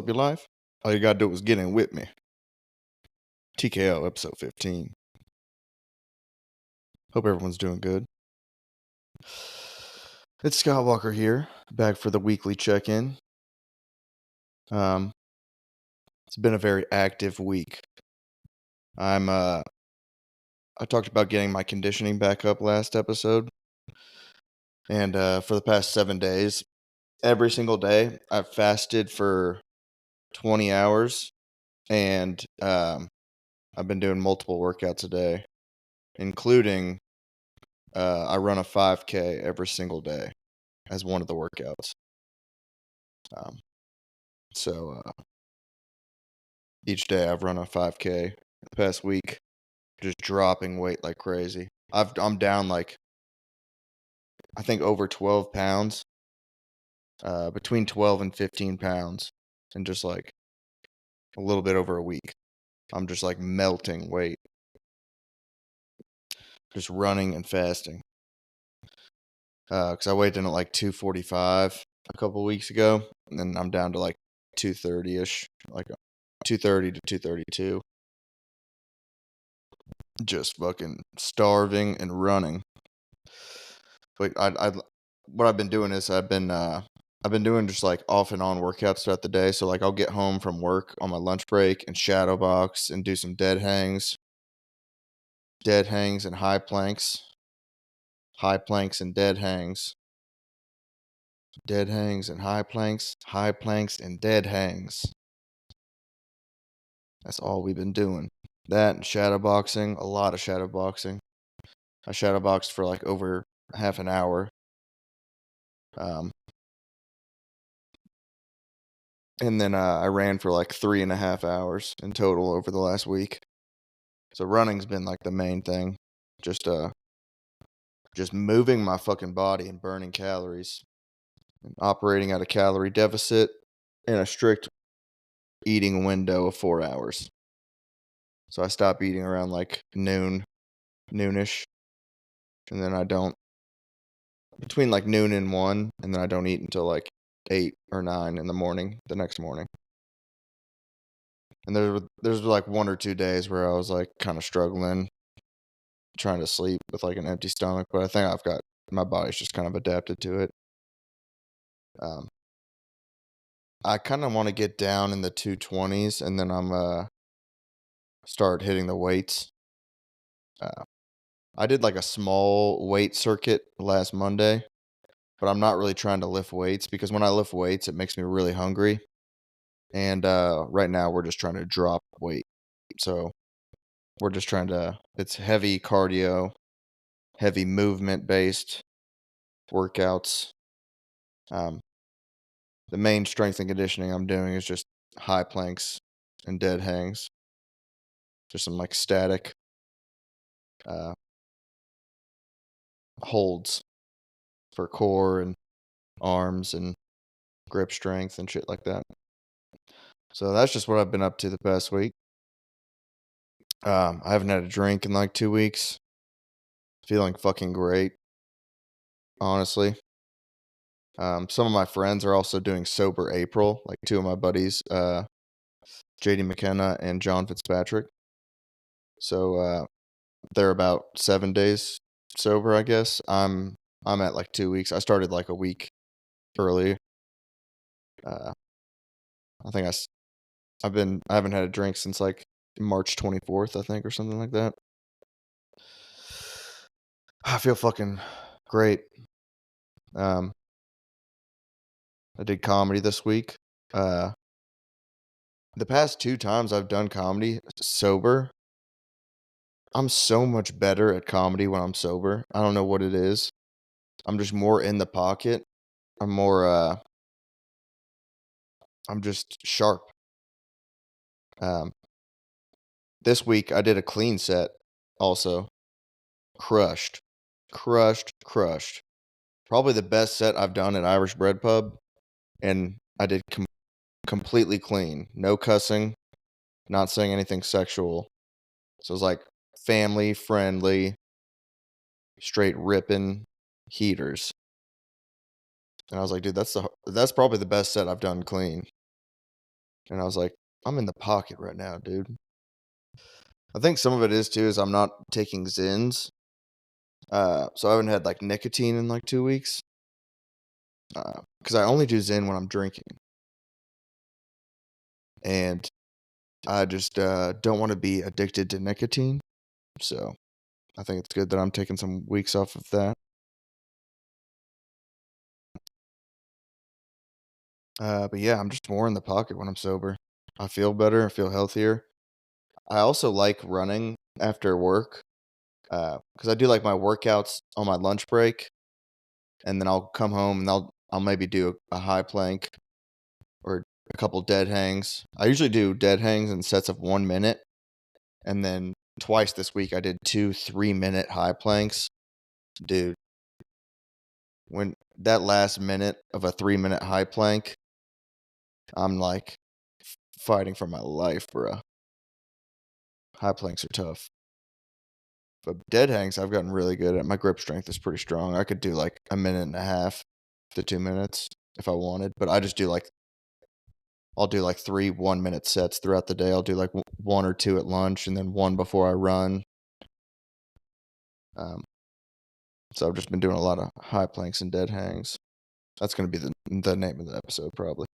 Up your life, all you gotta do is get in with me. TKO episode 15. Hope everyone's doing good. It's Scott Walker here, back for the weekly check-in. It's been a very active week. I talked about getting my conditioning back up last episode, and for the past 7 days, every single day, I've fasted for 20 hours, and I've been doing multiple workouts a day, including I run a 5K every single day as one of the workouts. So each day I've run a 5K the past week, just dropping weight like crazy. I'm down like I think over 12 pounds, between 12 and 15 pounds in just like a little bit over a week. I'm just like melting weight, just running and fasting. Because I weighed in at like 245 a couple weeks ago, and then I'm down to like 230-ish, like 230 to 232. Just fucking starving and running. But what I've been doing is I've been doing just like off and on workouts throughout the day. So like I'll get home from work on my lunch break and shadow box and do some dead hangs and high planks and dead hangs and high planks and dead hangs. That's all we've been doing. That and shadow boxing, a lot of shadow boxing. I shadow boxed for like over half an hour. And then I ran for like 3.5 hours in total over the last week. So running's been like the main thing. Just moving my fucking body and burning calories. And operating at a calorie deficit in a strict eating window of 4 hours. So I stop eating around like noonish. And then I don't, between like noon and 1, and then I don't eat until like 8 or 9 in the morning, the next morning. And there's like 1 or 2 days where I was like kind of struggling, trying to sleep with like an empty stomach, but I think my body's just kind of adapted to it. I kind of want to get down in the 220s, and then I'm start hitting the weights. I did like a small weight circuit last Monday, but I'm not really trying to lift weights because when I lift weights, it makes me really hungry. And right now we're just trying to drop weight. So we're just it's heavy cardio, heavy movement based workouts. The main strength and conditioning I'm doing is just high planks and dead hangs. Just some like static holds for core and arms and grip strength and shit like that. So that's just what I've been up to the past week. I haven't had a drink in like 2 weeks. Feeling fucking great, honestly. Some of my friends are also doing Sober April, like 2 of my buddies, JD McKenna and John Fitzpatrick. So they're about 7 days sober, I guess. I'm at like 2 weeks. I started like a week early. I think I haven't had a drink since like March 24th, I think, or something like that. I feel fucking great. I did comedy this week. The past 2 times I've done comedy sober, I'm so much better at comedy when I'm sober. I don't know what it is. I'm just more in the pocket. I'm just sharp. This week I did a clean set also. Crushed. Probably the best set I've done at Irish Bread Pub, and I did completely clean. No cussing, not saying anything sexual. So it was like family friendly, straight ripping heaters. And I was like, dude, that's probably the best set I've done clean. And I was like, I'm in the pocket right now, dude. I think some of it is too is I'm not taking Zins. So I haven't had like nicotine in like 2 weeks. Because I only do Zen when I'm drinking. And I just don't want to be addicted to nicotine. So I think it's good that I'm taking some weeks off of that. But yeah, I'm just more in the pocket when I'm sober. I feel better. I feel healthier. I also like running after work because I do like my workouts on my lunch break, and then I'll come home and I'll maybe do a high plank or a couple dead hangs. I usually do dead hangs in sets of 1 minute, and then twice this week I did 2 3-minute high planks. Dude, when that last minute of a 3-minute high plank, I'm like fighting for my life, bro. High planks are tough. But dead hangs, I've gotten really good at. My grip strength is pretty strong. I could do like a minute and a half to 2 minutes if I wanted, but I just do like I'll do like 3 1-minute sets throughout the day. I'll do like one or two at lunch and then one before I run. So I've just been doing a lot of high planks and dead hangs. That's going to be the name of the episode probably.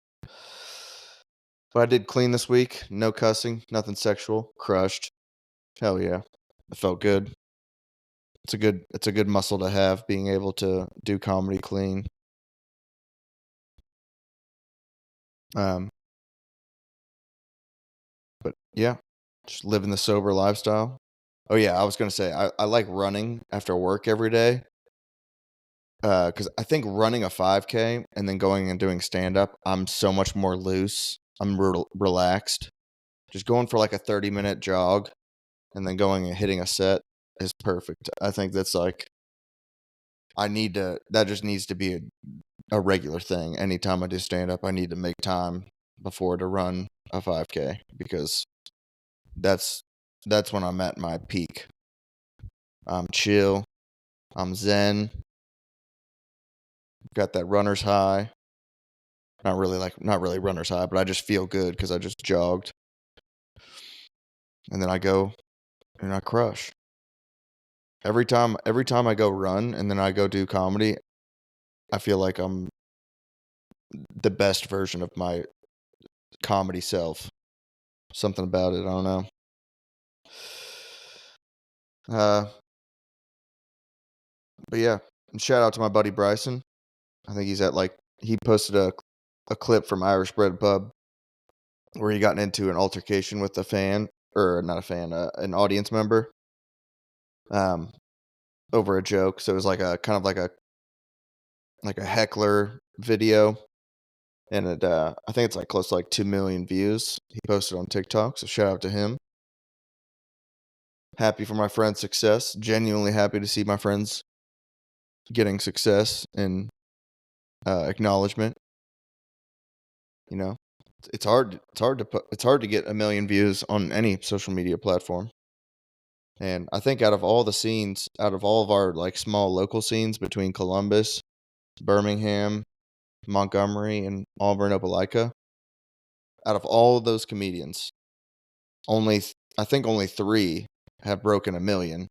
But I did clean this week. No cussing, nothing sexual. Crushed. Hell yeah. It felt good. It's a good muscle to have, being able to do comedy clean. But yeah, just living the sober lifestyle. Oh yeah, I was gonna say I like running after work every day. Because I think running a 5K and then going and doing stand up, I'm so much more loose. I'm relaxed. Just going for like a 30-minute jog and then going and hitting a set is perfect. I think that's like that just needs to be a regular thing. Anytime I do stand up, I need to make time before to run a 5K because that's when I'm at my peak. I'm chill. I'm zen. Got that runner's high. Not really runner's high, but I just feel good because I just jogged. And then I go and I crush. Every time I go run and then I go do comedy, I feel like I'm the best version of my comedy self. Something about it, I don't know. But yeah, and shout out to my buddy Bryson. I think he's he posted a clip from Irish Bread Pub where he got into an altercation with a fan, or not a fan, an audience member, over a joke. So it was like a kind of like a heckler video, and I think it's like close to like 2 million views. He posted on TikTok, so shout out to him. Happy for my friend's success. Genuinely happy to see my friends getting success and acknowledgement. You know, it's hard. It's hard to get 1 million views on any social media platform. And I think out of all the scenes, out of all of our like small local scenes between Columbus, Birmingham, Montgomery, and Auburn, Opelika, out of all of those comedians, I think only 3 have broken 1 million,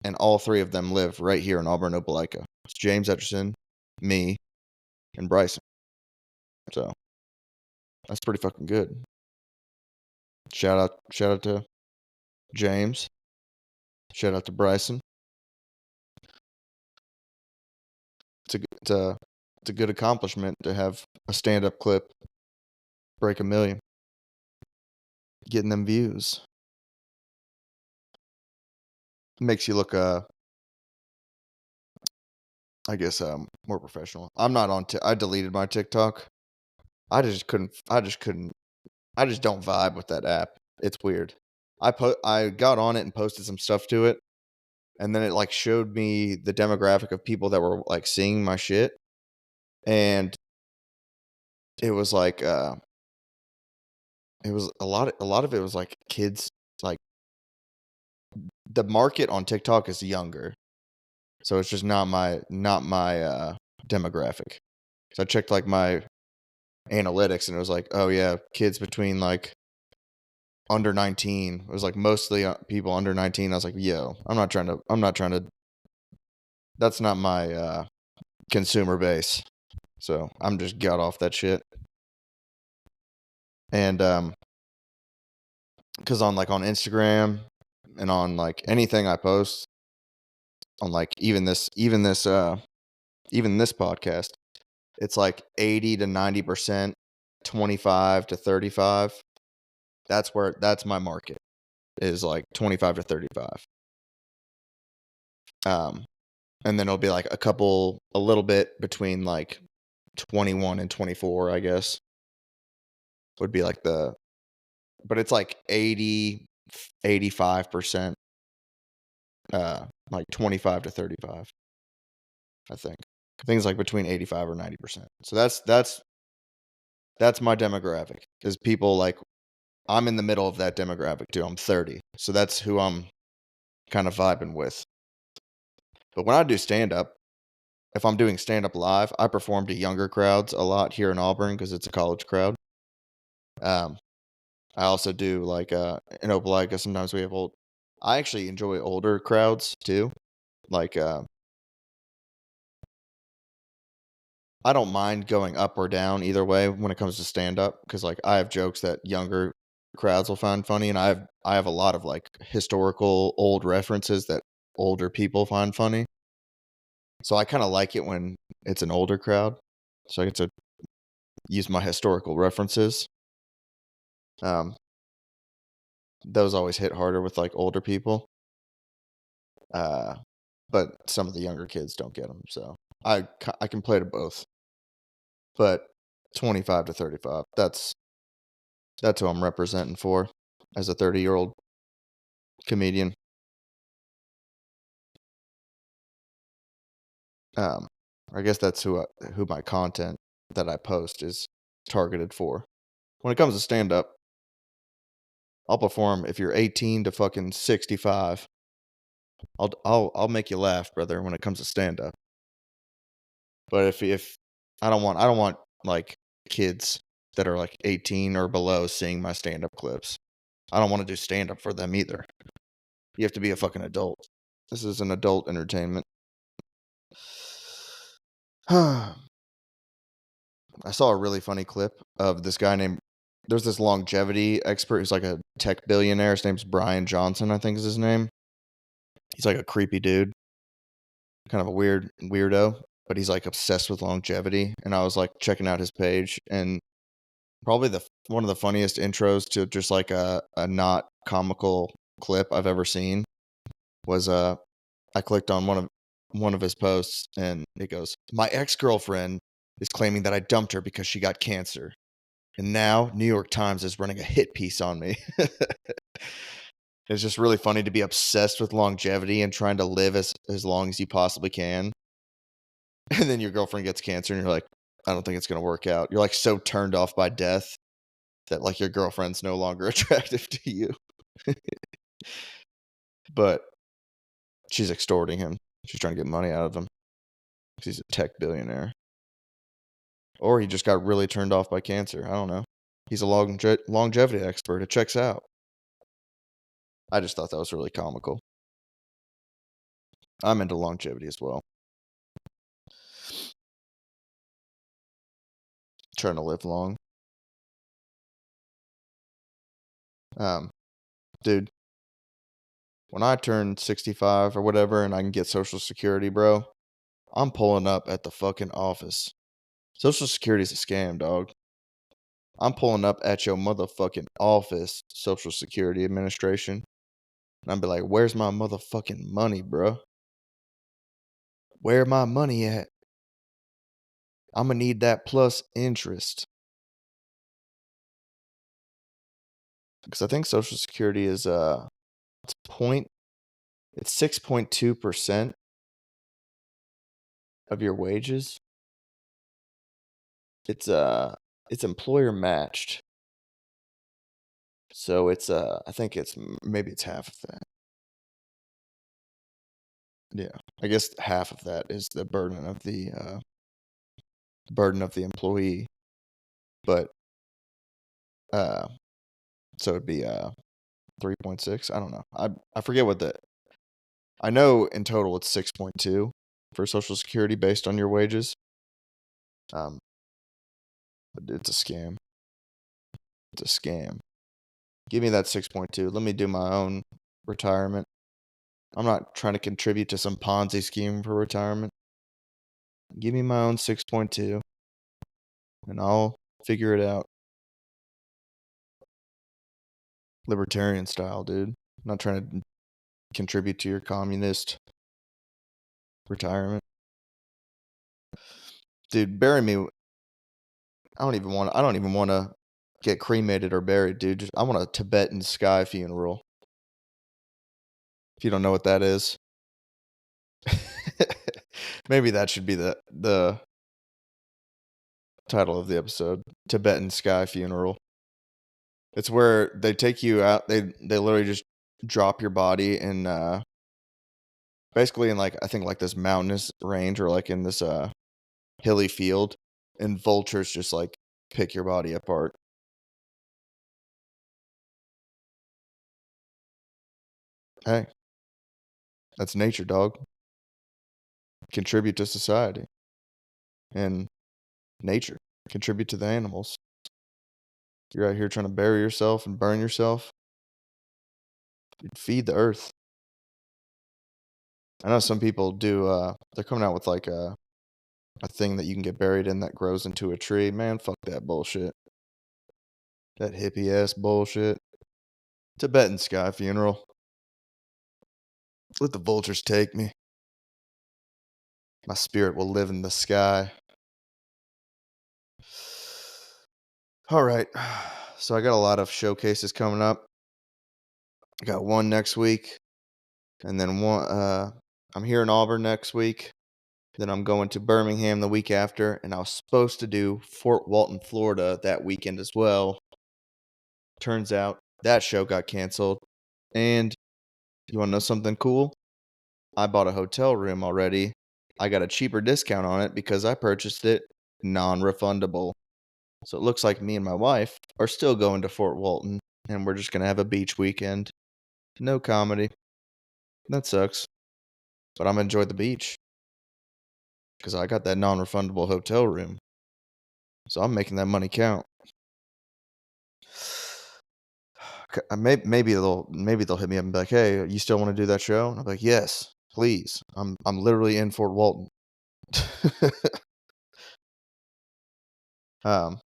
and all 3 of them live right here in Auburn, Opelika. It's James Etcherson, me, and Bryson. So that's pretty fucking good. Shout out to James. Shout out to Bryson. It's a good accomplishment to have a stand-up clip break 1 million. Getting them views makes you look I guess more professional. I'm not on I deleted my TikTok. I just couldn't I just don't vibe with that app. It's weird. I got on it and posted some stuff to it, and then it like showed me the demographic of people that were like seeing my shit, and it was like it was a lot of it was like kids. Like the market on TikTok is younger, so it's just not my demographic. So I checked like my analytics, and it was like, oh yeah, kids between like under 19. It was like mostly people under 19. I was like, yo, I'm not trying to. That's not my consumer base. So I'm just got off that shit. And because on Instagram and on like anything I post on like even this podcast, it's like 80 to 90%, 25 to 35. That's my market, is like 25 to 35. And then it'll be like a little bit between like 21 and 24, I guess, would be like but it's like 80, 85%, like 25 to 35, I think. I think it's like between 85 or 90%. So that's my demographic, is people like, I'm in the middle of that demographic too. I'm 30. So that's who I'm kind of vibing with. But when I do stand up, if I'm doing stand up live, I perform to younger crowds a lot here in Auburn because it's a college crowd. Um, I also do like in Opelika, sometimes we have I actually enjoy older crowds too. Like I don't mind going up or down either way when it comes to stand up, because like I have jokes that younger crowds will find funny, and I have a lot of like historical old references that older people find funny. So I kind of like it when it's an older crowd, so I get to use my historical references. Those always hit harder with like older people. But some of the younger kids don't get them, so I can play to both. But 25 to 35, that's who I'm representing for as a 30-year-old comedian. I guess that's who my content that I post is targeted for. When it comes to stand up, I'll perform if you're 18 to fucking 65. I'll make you laugh, brother, when it comes to stand up. But if I don't want like kids that are like 18 or below seeing my stand up clips. I don't want to do stand up for them either. You have to be a fucking adult. This is an adult entertainment. I saw a really funny clip of this guy named, there's this longevity expert who's like a tech billionaire. His name's Brian Johnson, I think is his name. He's like a creepy dude, kind of a weirdo, but he's like obsessed with longevity. And I was like checking out his page, and probably one of the funniest intros to just like a not comical clip I've ever seen was I clicked on one of his posts, and it goes, "My ex-girlfriend is claiming that I dumped her because she got cancer. And now New York Times is running a hit piece on me." It's just really funny to be obsessed with longevity and trying to live as long as you possibly can. And then your girlfriend gets cancer and you're like, I don't think it's going to work out. You're like so turned off by death that like your girlfriend's no longer attractive to you. But she's extorting him. She's trying to get money out of him. He's a tech billionaire. Or he just got really turned off by cancer. I don't know. He's a longevity expert. It checks out. I just thought that was really comical. I'm into longevity as well. Trying to live long. Dude, when I turn 65 or whatever and I can get Social Security, bro, I'm pulling up at the fucking office. Social Security's a scam, dog. I'm pulling up at your motherfucking office, Social Security Administration. And I'm be like, where's my motherfucking money, bro? Where my money at? I'm gonna need that plus interest. Because I think Social Security is it's 6.2% of your wages. It's employer matched. So it's I think maybe it's half of that. Yeah. I guess half of that is the burden of the employee. but so it'd be 3.6. I don't know. I forget what the I know in total it's 6.2 for Social Security based on your wages. Um, but it's a scam. It's a scam. Give me that 6.2. Let me do my own retirement. I'm not trying to contribute to some Ponzi scheme for retirement. Give me my own 6.2 and I'll figure it out. Libertarian style, dude. I'm not trying to contribute to your communist retirement. Dude, bury me. I don't even want to get cremated or buried, dude. I want a Tibetan Sky funeral. If you don't know what that is. Maybe that should be the title of the episode. Tibetan Sky Funeral. It's where they take you out, they literally just drop your body in basically in like I think like this mountainous range or like in this hilly field, and vultures just like pick your body apart. Hey, that's nature, dog. Contribute to society and nature. Contribute to the animals. You're out here trying to bury yourself and burn yourself. Dude, feed the earth. I know some people do. They're coming out with like a thing that you can get buried in that grows into a tree. Man, fuck that bullshit. That hippie ass bullshit. Tibetan Sky Funeral. Let the vultures take me. My spirit will live in the sky. All right. So I got a lot of showcases coming up. I got one next week. And then one I'm here in Auburn next week. Then I'm going to Birmingham the week after. And I was supposed to do Fort Walton, Florida that weekend as well. Turns out that show got canceled. And you want to know something cool? I bought a hotel room already. I got a cheaper discount on it because I purchased it non-refundable. So it looks like me and my wife are still going to Fort Walton, and we're just going to have a beach weekend. No comedy. That sucks. But I'm going to enjoy the beach because I got that non-refundable hotel room. So I'm making that money count. Maybe they'll hit me up and be like, "Hey, you still want to do that show?" And I'm like, "Yes, please. I'm literally in Fort Walton." um,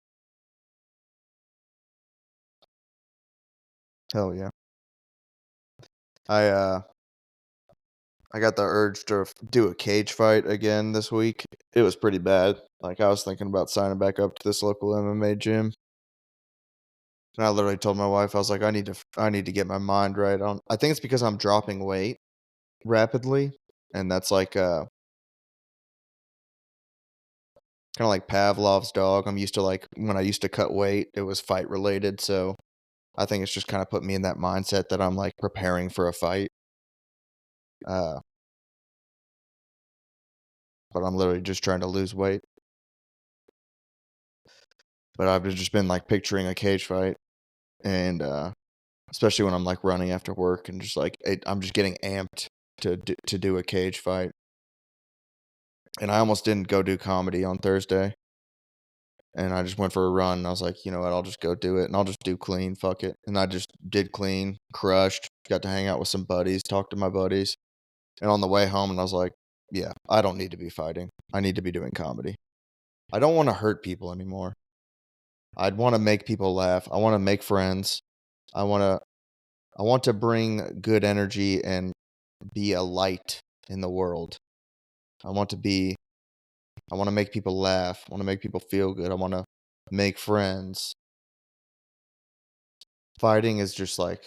hell yeah. I I got the urge to do a cage fight again this week. It was pretty bad. Like I was thinking about signing back up to this local MMA gym. And I literally told my wife, I was like, I need to get my mind right on. I think it's because I'm dropping weight rapidly, and that's like kind of like Pavlov's dog. I'm used to like when I used to cut weight, it was fight related, so I think it's just kind of put me in that mindset that I'm like preparing for a fight. Uh, but I'm literally just trying to lose weight. But I've just been like picturing a cage fight, and especially when I'm like running after work and just like I'm just getting amped to do a cage fight. And I almost didn't go do comedy on Thursday, and I just went for a run. And I was like, you know what? I'll just go do it, and I'll just do clean. Fuck it. And I just did clean, crushed. Got to hang out with some buddies, talk to my buddies, and on the way home, and I was like, yeah, I don't need to be fighting. I need to be doing comedy. I don't want to hurt people anymore. I'd want to make people laugh. I want to make friends. I want to bring good energy and be a light in the world. I want to be I want to make people laugh. I want to make people feel good. I want to make friends. Fighting is just like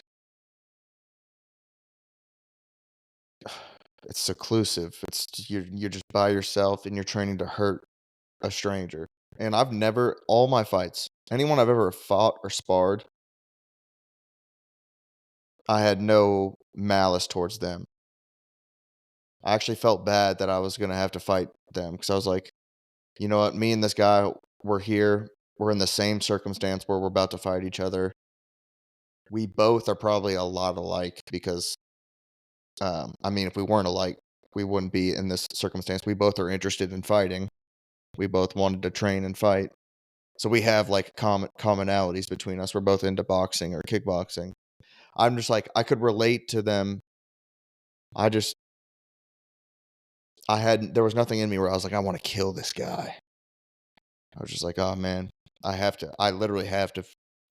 it's seclusive. It's you're just by yourself and you're training to hurt a stranger. And I've never all my fights, anyone I've ever fought or sparred, I had no malice towards them. I actually felt bad that I was going to have to fight them because I was like, you know what, me and this guy were here. we're in the same circumstance where we're about to fight each other. We both are probably a lot alike because, I mean, if we weren't alike, we wouldn't be in this circumstance. We both are interested in fighting. We both wanted to train and fight. So we have like commonalities between us. We're both into boxing or kickboxing. I'm just like, I could relate to them. I just, there was nothing in me where I was like, I want to kill this guy. I was just like, oh man, I literally have to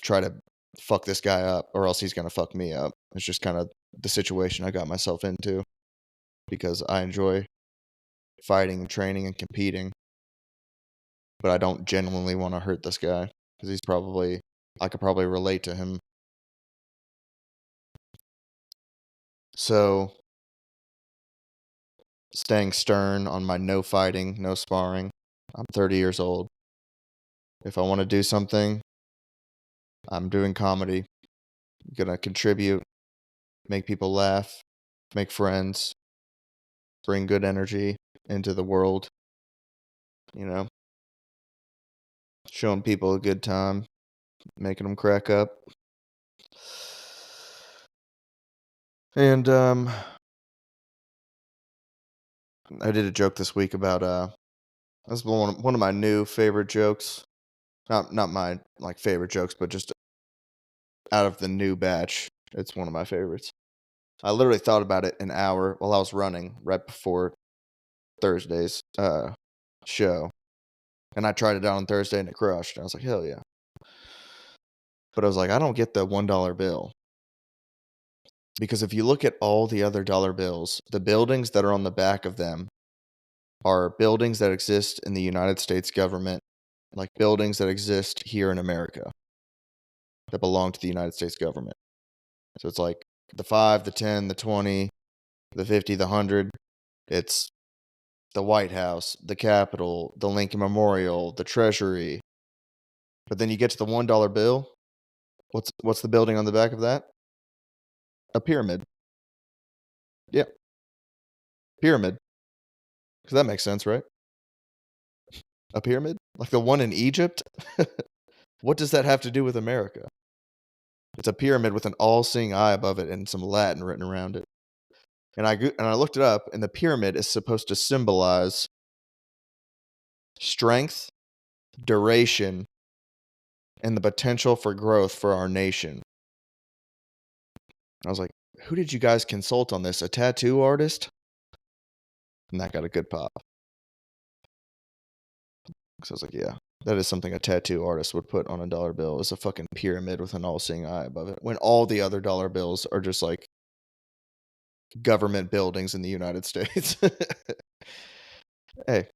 try to fuck this guy up or else he's going to fuck me up. It's just kind of the situation I got myself into because I enjoy fighting and training and competing, but I don't genuinely want to hurt this guy because I could probably relate to him. So, staying stern on my no fighting, no sparring. I'm 30 years old. If I want to do something, I'm doing comedy. I'm gonna contribute, make people laugh, make friends, bring good energy into the world, you know, showing people a good time, making them crack up. And I did a joke this week about that's one of my new favorite jokes. Not my like favorite jokes, but just out of the new batch, it's one of my favorites. I literally thought about it an hour while I was running right before Thursday's show. And I tried it out on Thursday and it crushed. I was like, hell yeah. But I was like, I don't get the $1 bill. Because if you look at all the other dollar bills, the buildings that are on the back of them are buildings that exist in the United States government, like buildings that exist here in America that belong to the United States government. So it's like the 5, the 10, the 20, the 50, the 100. It's the White House, the Capitol, the Lincoln Memorial, the Treasury. But then you get to the $1 bill. What's the building on the back of that? A pyramid. Yeah, pyramid. Because that makes sense, right? A pyramid? Like the one in Egypt? What does that have to do with America? It's a pyramid with an all-seeing eye above it and some Latin written around it. And I looked it up, and the pyramid is supposed to symbolize strength, duration, and the potential for growth for our nation. I was like, who did you guys consult on this? A tattoo artist? And that got a good pop. So I was like, yeah, that is something a tattoo artist would put on a dollar bill. Is a fucking pyramid with an all-seeing eye above it. When all the other dollar bills are just like government buildings in the United States. Hey,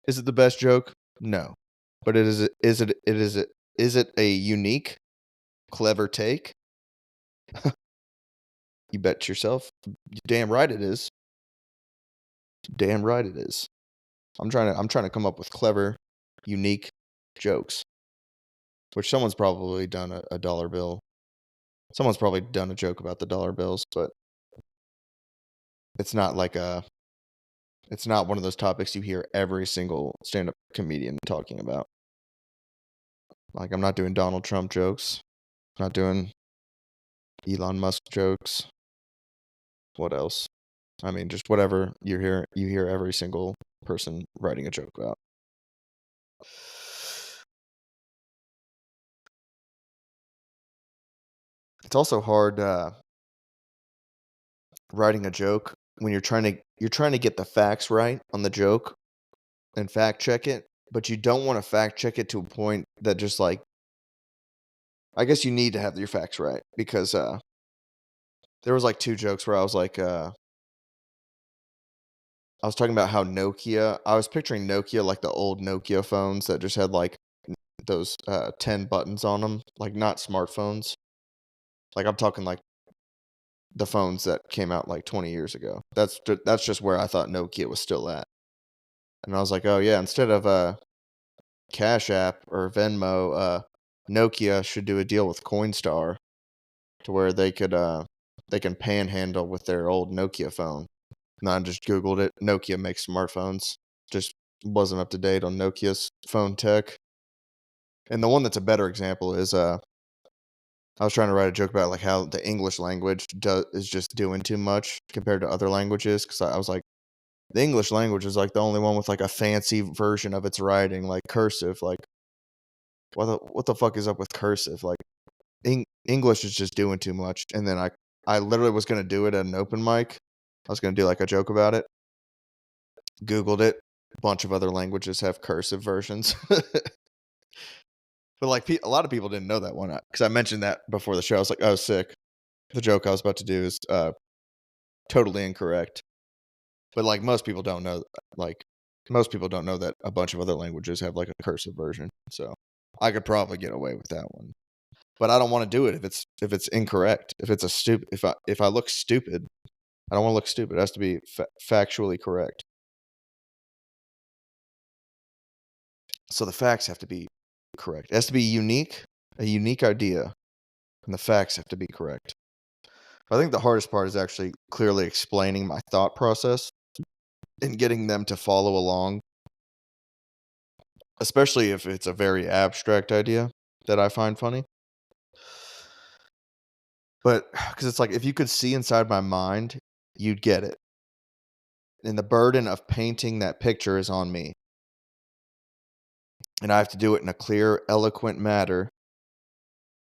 is it the best joke? No. But is it a unique, clever take? You bet yourself. Damn right it is. Damn right it is. I'm trying to come up with clever, unique jokes. Which someone's probably done a dollar bill. Someone's probably done a joke about the dollar bills, but it's not like it's not one of those topics you hear every single stand-up comedian talking about. Like I'm not doing Donald Trump jokes. Not doing Elon Musk jokes. What else? I mean, just whatever you hear every single person writing a joke about. It's also hard writing a joke when you're trying to get the facts right on the joke and fact check it, but you don't want to fact check it to a point that just like I guess you need to have your facts right because there was like two jokes where I was like I was talking about how I was picturing Nokia like the old Nokia phones that just had like those 10 buttons on them, like not smartphones. Like I'm talking like the phones that came out like 20 years ago. That's just where I thought Nokia was still at. And I was like, "Oh yeah, instead of Cash App or Venmo, Nokia should do a deal with Coinstar to where they can panhandle with their old Nokia phone." And I just Googled it. Nokia makes smartphones. Just wasn't up to date on Nokia's phone tech. And the one that's a better example is I was trying to write a joke about like how the English language is just doing too much compared to other languages, because I was like, the English language is like the only one with like a fancy version of its writing, like cursive. Like, what the fuck is up with cursive? Like, English is just doing too much. And then I literally was gonna do it at an open mic. I was gonna do like a joke about it. Googled it. A bunch of other languages have cursive versions. But like a lot of people didn't know that one, because I mentioned that before the show. I was like, "Oh, sick." The joke I was about to do is totally incorrect. But like most people don't know, like most people don't know that a bunch of other languages have like a cursive version. So I could probably get away with that one. But I don't want to do it if it's incorrect. If it's a stupid if I look stupid, I don't want to look stupid. It has to be factually correct. So the facts have to be correct. It has to be unique, a unique idea, and the facts have to be correct. I think the hardest part is actually clearly explaining my thought process and getting them to follow along, especially if it's a very abstract idea that I find funny. But because it's like, if you could see inside my mind, you'd get it. And the burden of painting that picture is on me. And I have to do it in a clear, eloquent manner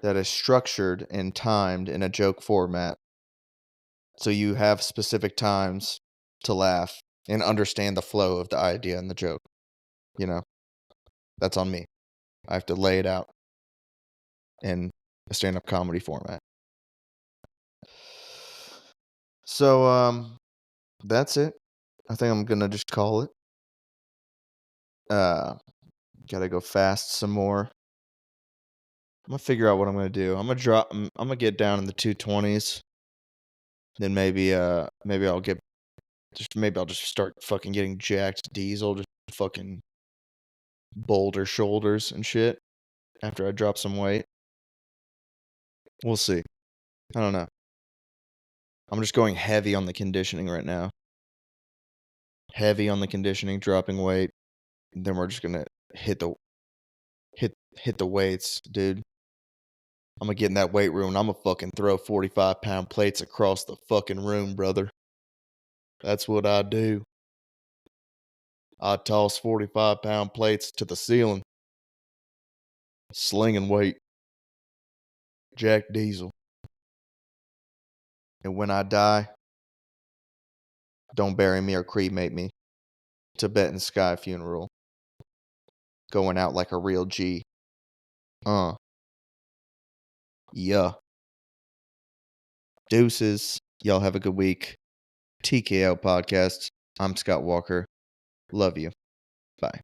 that is structured and timed in a joke format. So you have specific times to laugh and understand the flow of the idea and the joke. You know, that's on me. I have to lay it out in a stand-up comedy format. So, that's it. I think I'm gonna just call it. Uh, Gotta go fast some more. I'm gonna figure out what I'm gonna do. I'm gonna get down in the 220s. Then maybe I'll just start fucking getting jacked diesel, just fucking boulder shoulders and shit after I drop some weight. We'll see. I don't know. I'm just going heavy on the conditioning right now. Heavy on the conditioning, dropping weight. And then we're just gonna hit the weights, dude. I'm gonna get in that weight room and I'm gonna fucking throw 45-pound plates across the fucking room, brother. That's what I do. I toss 45-pound plates to the ceiling. Slinging weight. Jack Diesel. And when I die, don't bury me or cremate me. Tibetan Sky Funeral. Going out like a real G. Yeah. Deuces. Y'all have a good week. TKO Podcast. I'm Scott Walker. Love you. Bye.